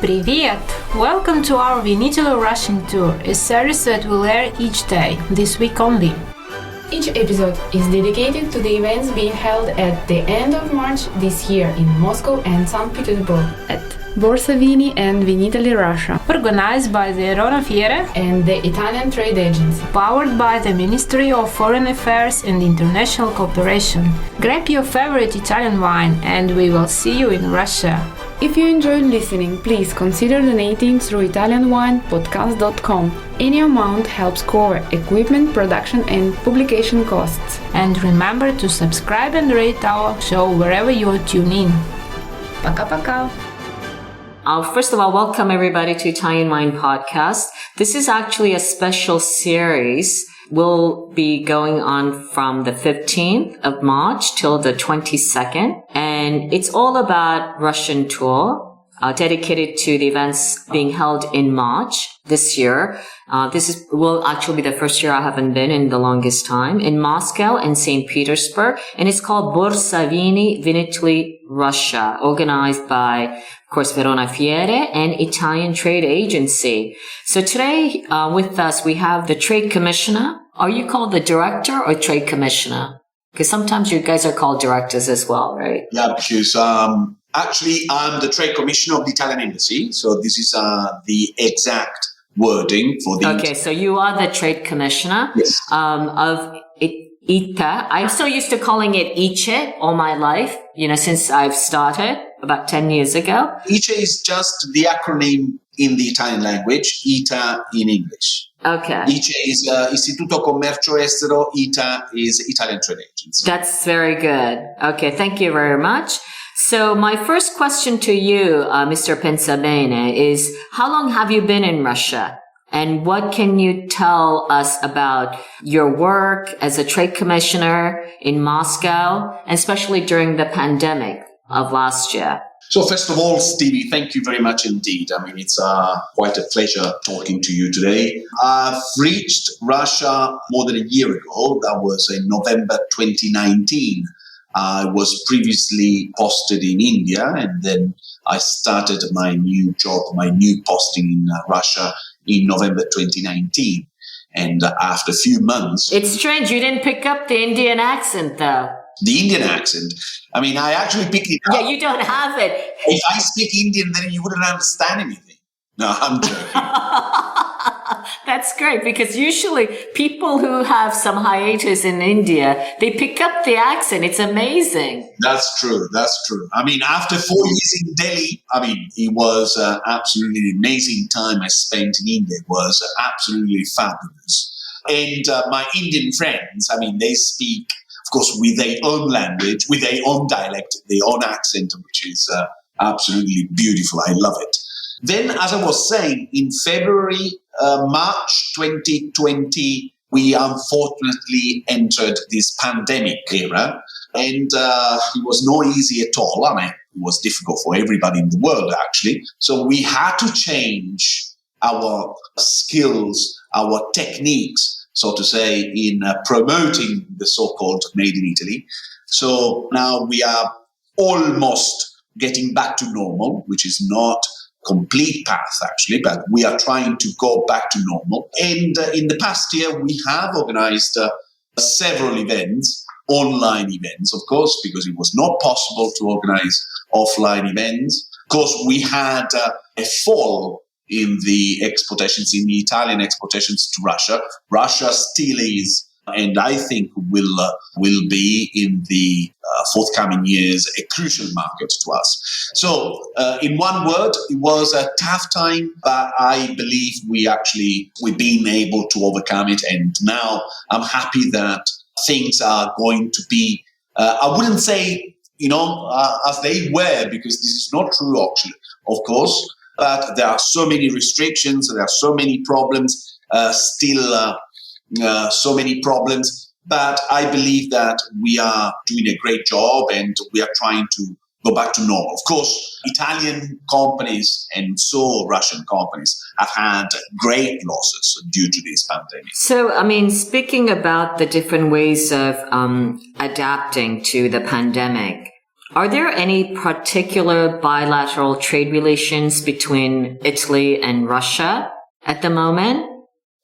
Привет! Welcome to our Vinitalo Russian Tour, a series that will air each day, this week only. Each episode is dedicated to the events being held at the end of March this year in Moscow and St. Petersburg at Borsa Vini and Vinitaly Russia, Organized by the Rona Fiere and the Italian Trade Agency, powered by the Ministry of Foreign Affairs and International Cooperation. Grab your favorite Italian wine and we will see you in Russia. If you enjoyed listening, please consider donating through ItalianWinePodcast.com. Any amount helps cover equipment, production and publication costs. And remember to subscribe and rate our show wherever you tune in. Пока-пока! First of all, welcome everybody to Italian Wine Podcast. This is actually a special series. We'll be going on from the 15th of March till the 22nd. And it's all about Russian tour, dedicated to the events being held in March this year. Will actually be the first year I haven't been in the longest time, in Moscow and St. Petersburg. And it's called Borsa Vini Vinitaly Russia, organized by, of course, Rona Fiere and Italian Trade Agency. So today, with us, we have the Trade Commissioner. Are you called the Director or Trade Commissioner? Because sometimes you guys are called directors as well, right? Yeah, because actually I'm the Trade Commissioner of the Italian Embassy. So this is the exact wording for the... Okay, so you are the Trade Commissioner of ITA. I'm so used to calling it ICE all my life, since I've started about 10 years ago. ICE is just the acronym in the Italian language, ITA in English. Okay. ICE is Istituto Commercio Estero, ITA is Italian Trade Agency. That's very good. Okay, thank you very much. So my first question to you, Mr. Pensabene, is how long have you been in Russia? And what can you tell us about your work as a trade commissioner in Moscow, especially during the pandemic of last year? So first of all, Stevie, thank you very much indeed. I mean, it's quite a pleasure talking to you today. I've reached Russia more than a year ago. That was in November 2019. I was previously posted in India, and then I started my new job, my new posting in Russia in November 2019. And after a few months... It's strange you didn't pick up the Indian accent, though. The Indian accent. I mean, I actually picked it up. Yeah, you don't have it. If I speak Indian, then you wouldn't understand anything. No, I'm joking. That's great, because usually people who have some hiatus in India, they pick up the accent. It's amazing. That's true. I mean, after 4 years in Delhi, it was absolutely an amazing time I spent in India. It was absolutely fabulous. And my Indian friends, they speak, of course, with their own language, with their own dialect, their own accent, which is absolutely beautiful. I love it. Then, as I was saying, in March 2020, we unfortunately entered this pandemic era, and it was not easy at all. It was difficult for everybody in the world, actually. So we had to change our skills, our techniques, so to say, in promoting the so-called Made in Italy. So now we are almost getting back to normal, which is not complete path actually, but we are trying to go back to normal. And in the past year, we have organized several events, online events, of course, because it was not possible to organize offline events. Of course, we had a fall in the exportations, in the Italian exportations to Russia. Russia still is, and I think will be in the forthcoming years, a crucial market to us. So, in one word, it was a tough time, but I believe we've been able to overcome it. And now I'm happy that things are going to be, I wouldn't say, as they were, because this is not true, actually, of course, but there are so many restrictions, there are so many problems, so many problems, but I believe that we are doing a great job and we are trying to go back to normal. Of course, Italian companies and so Russian companies have had great losses due to this pandemic. So, speaking about the different ways of adapting to the pandemic, Are there any particular bilateral trade relations between Italy and Russia at the moment?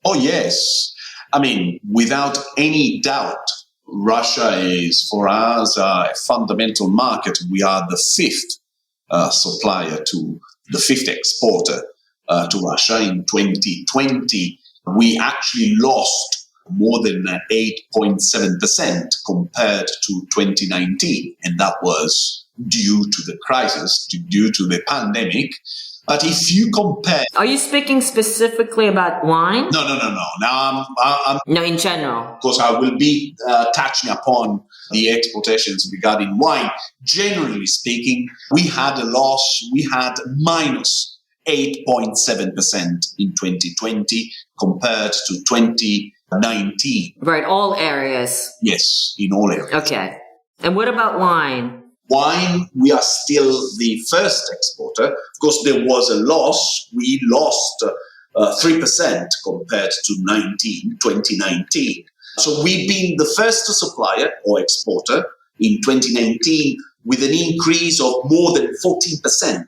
Oh, yes. I mean, without any doubt, Russia is, for us, a fundamental market. We are the fifth the fifth exporter to Russia. In 2020, we actually lost more than 8.7% compared to 2019. And that was due to the crisis, due to the pandemic. But if you compare... Are you speaking specifically about wine? No. Now, I'm No, in general. Of course, I will be touching upon the exportations regarding wine. Generally speaking, we had a loss. We had minus 8.7% in 2020 compared to 2019. Right, all areas. Yes, in all areas. Okay. And what about wine? Wine, we are still the first exporter. Of course, there was a loss. We lost 3% compared to 2019. So we've been the first supplier or exporter in 2019 with an increase of more than 14%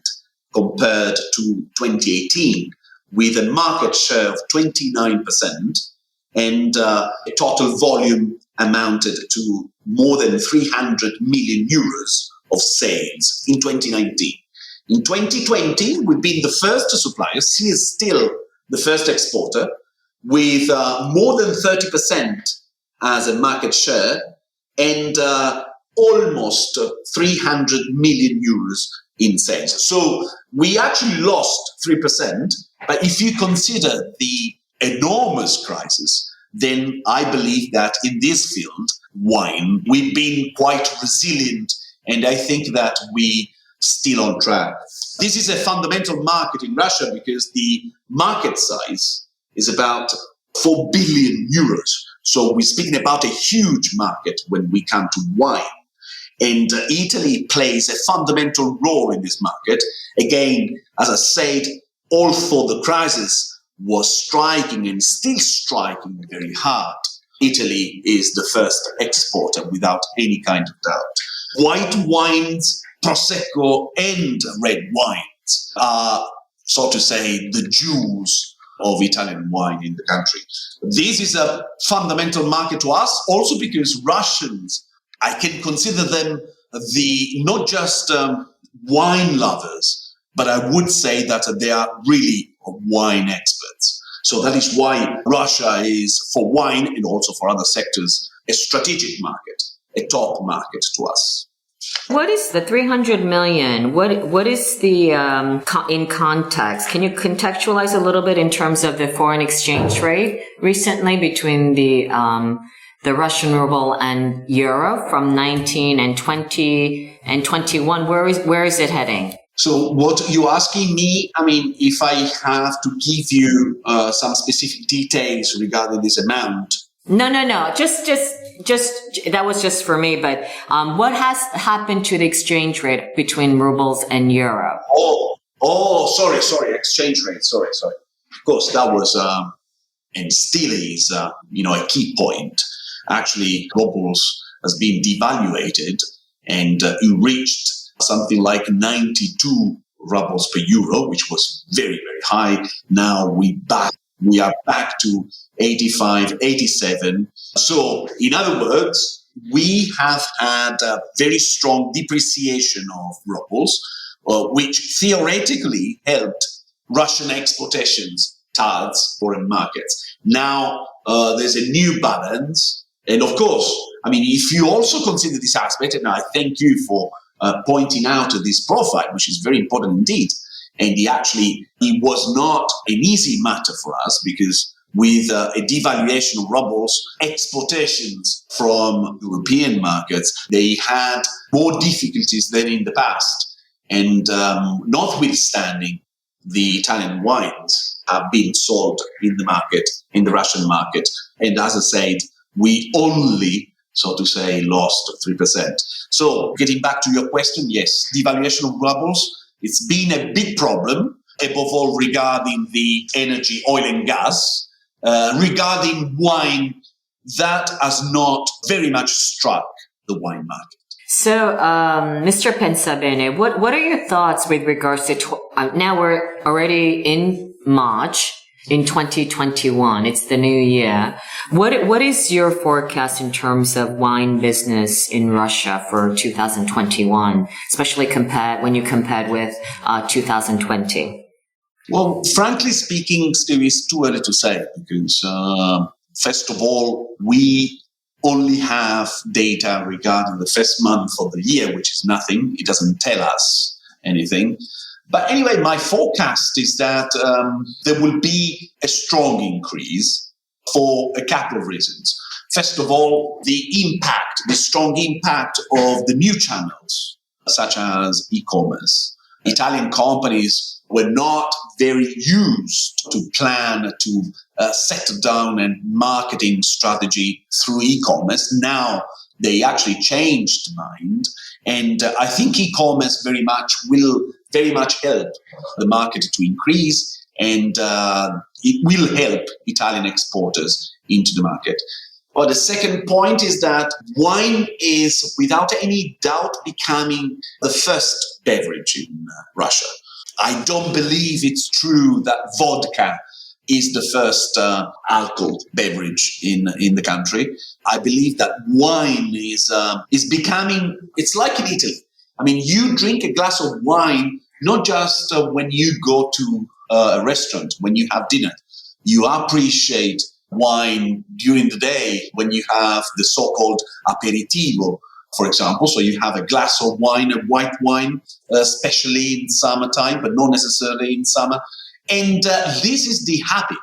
compared to 2018, with a market share of 29% and a total volume amounted to more than 300 million euros of sales in 2019. In 2020, we've been the first supplier, still the first exporter, with more than 30% as a market share and almost 300 million euros in sales. So we actually lost 3%, but if you consider the enormous crisis, then I believe that in this field, wine, we've been quite resilient, and I think that we still on track. This is a fundamental market in Russia because the market size is about 4 billion euros. So we're speaking about a huge market when we come to wine. And Italy plays a fundamental role in this market. Again, as I said, although the crisis was striking and still striking very hard, Italy is the first exporter without any kind of doubt. White wines, Prosecco and red wines are, so to say, the jewels of Italian wine in the country. This is a fundamental market to us, also because Russians, I can consider them not just wine lovers, but I would say that they are really wine experts. So that is why Russia is, for wine and also for other sectors, a strategic market, a top market to us. What is the 300 million? What is the, in context? Can you contextualize a little bit in terms of the foreign exchange rate recently between the Russian ruble and euro from 19 and 20 and 21? Where is it heading? So what you're asking me, I mean, if I have to give you some specific details regarding this amount. No. Just that was just for me. But what has happened to the exchange rate between rubles and euro? Sorry, exchange rate. Sorry. Of course, that was and still is, a key point. Actually, rubles has been devaluated, and it reached something like 92 rubles per euro, which was very, very high. Now we are back to 85, 87. So, in other words, we have had a very strong depreciation of rubles, which theoretically helped Russian exportations towards foreign markets. Now, there's a new balance. And of course, I mean, if you also consider this aspect, and I thank you for pointing out this profile, which is very important indeed. And it was not an easy matter for us because with a devaluation of rubles, exportations from European markets, they had more difficulties than in the past. And notwithstanding, the Italian wines have been sold in the market, in the Russian market. And as I said, we only, so to say, lost 3%. So getting back to your question, yes, devaluation of rubles, it's been a big problem, above all regarding the energy, oil and gas. Regarding wine, that has not very much struck the wine market. So, Mr. Pensabene, what are your thoughts with regards to, now we're already in March in 2021. It's the new year. What is your forecast in terms of wine business in Russia for 2021, especially when you compared with 2020? Well, frankly speaking, Stevie, it's too early to say because, first of all, we only have data regarding the first month of the year, which is nothing. It doesn't tell us anything. But anyway, my forecast is that there will be a strong increase for a couple of reasons. First of all, the strong impact of the new channels, such as e-commerce. Italian companies were not very used to plan to settle down a marketing strategy through e-commerce. Now they actually changed mind. And I think e-commerce will very much help the market to increase, and it will help Italian exporters into the market. Well, the second point is that wine is, without any doubt, becoming the first beverage in Russia. I don't believe it's true that vodka is the first alcohol beverage in the country. I believe that wine is becoming, it's like in Italy. I mean, you drink a glass of wine not just when you go to a restaurant, when you have dinner. You appreciate wine during the day when you have the so-called aperitivo, for example. So you have a glass of wine, a white wine, especially in summertime, but not necessarily in summer. And this is the habit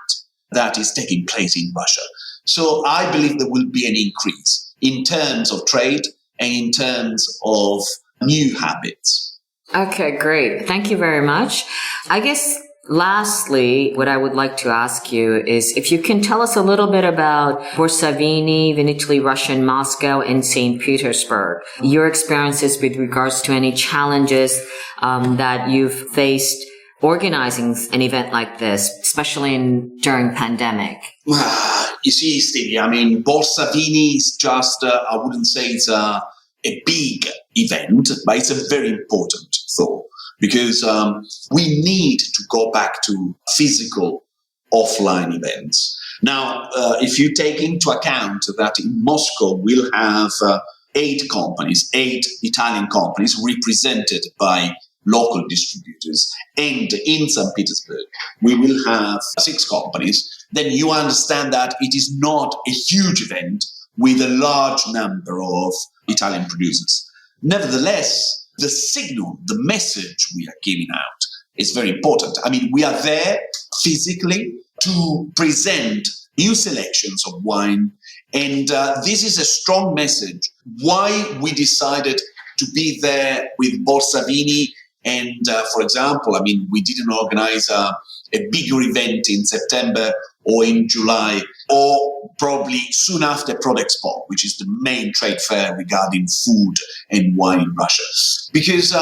that is taking place in Russia. So I believe there will be an increase in terms of trade and in terms of new habits. Okay, great. Thank you very much. I guess lastly, what I would like to ask you is if you can tell us a little bit about Borsa Vini, Vinitaly Russia in Moscow, and St. Petersburg. Your experiences with regards to any challenges that you've faced organizing an event like this, especially during pandemic. You see, Stevie, I mean, Borsa Vini is just, I wouldn't say it's a big event, but it's a very important thought. Because we need to go back to physical offline events. Now, if you take into account that in Moscow we'll have 8 Italian companies represented by local distributors, and in St. Petersburg we will have 6 companies, then you understand that it is not a huge event with a large number of Italian producers. Nevertheless, the signal, the message we are giving out is very important. I mean, we are there physically to present new selections of wine, and this is a strong message why we decided to be there with Borsa Vini. And for example, I mean, we didn't organize a bigger event in September or in July, or probably soon after Prodexpo, which is the main trade fair regarding food and wine in Russia. Because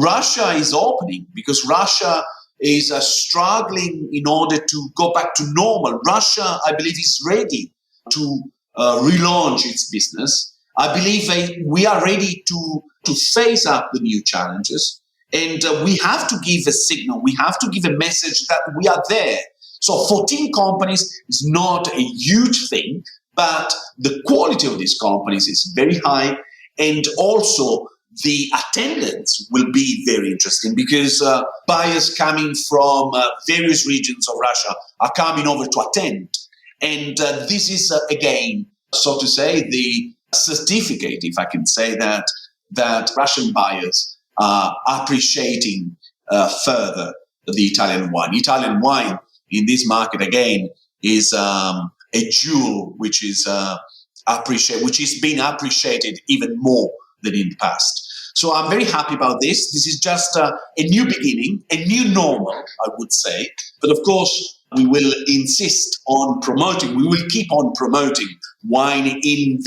Russia is opening, because Russia is struggling in order to go back to normal. Russia, I believe, is ready to relaunch its business. I believe we are ready to face up the new challenges. And we have to give a signal, we have to give a message that we are there. So 14 companies is not a huge thing, but the quality of these companies is very high. And also the attendance will be very interesting because buyers coming from various regions of Russia are coming over to attend. And this is, again, so to say, the certificate, if I can say that Russian buyers are appreciating further the Italian wine. Italian wine in this market, again, is a jewel which is being appreciated even more than in the past. So I'm very happy about this. This is just a new beginning, a new normal, I would say. But of course, we will insist on promoting, we will keep on promoting wine in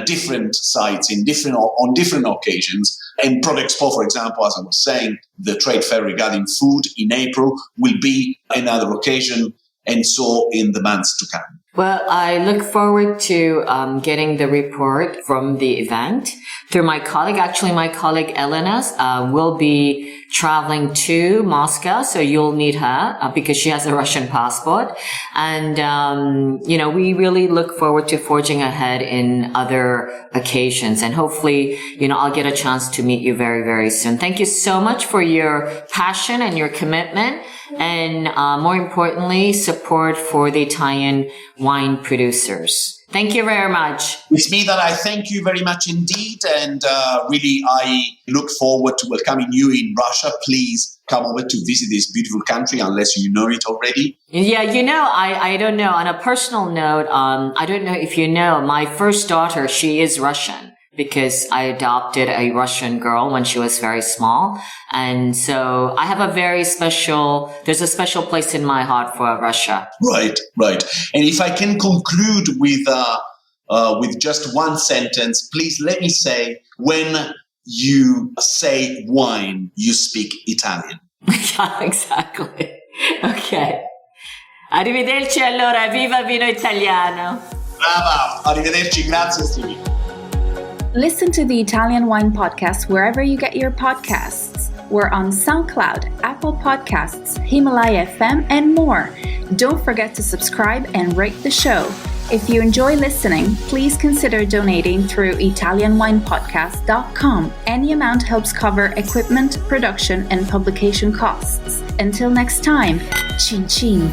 different sites, on different occasions. And Prodexpo, for example, as I was saying, the trade fair regarding food in April will be another occasion, and so in the months to come. Well, I look forward to getting the report from the event through my colleague. Actually, my colleague Elena will be traveling to Moscow, so you'll meet her because she has a Russian passport. And, we really look forward to forging ahead in other occasions. And hopefully, I'll get a chance to meet you very, very soon. Thank you so much for your passion and your commitment. And more importantly, support for the Italian wine producers. Thank you very much. It's me that I thank you very much indeed. And really, I look forward to welcoming you in Russia. Please come over to visit this beautiful country unless you know it already. Yeah, I don't know. On a personal note, I don't know if you know, my first daughter, she is Russian. Because I adopted a Russian girl when she was very small. And so I have there's a special place in my heart for Russia. Right. And if I can conclude with just one sentence, please let me say, when you say wine, you speak Italian. Yeah, exactly. Okay. Arrivederci allora, viva vino italiano. Brava, arrivederci, grazie Stevie. Listen to the Italian Wine Podcast wherever you get your podcasts. We're on SoundCloud, Apple Podcasts, Himalaya FM, and more. Don't forget to subscribe and rate the show. If you enjoy listening, please consider donating through ItalianWinePodcast.com. Any amount helps cover equipment, production, and publication costs. Until next time, Cin Cin.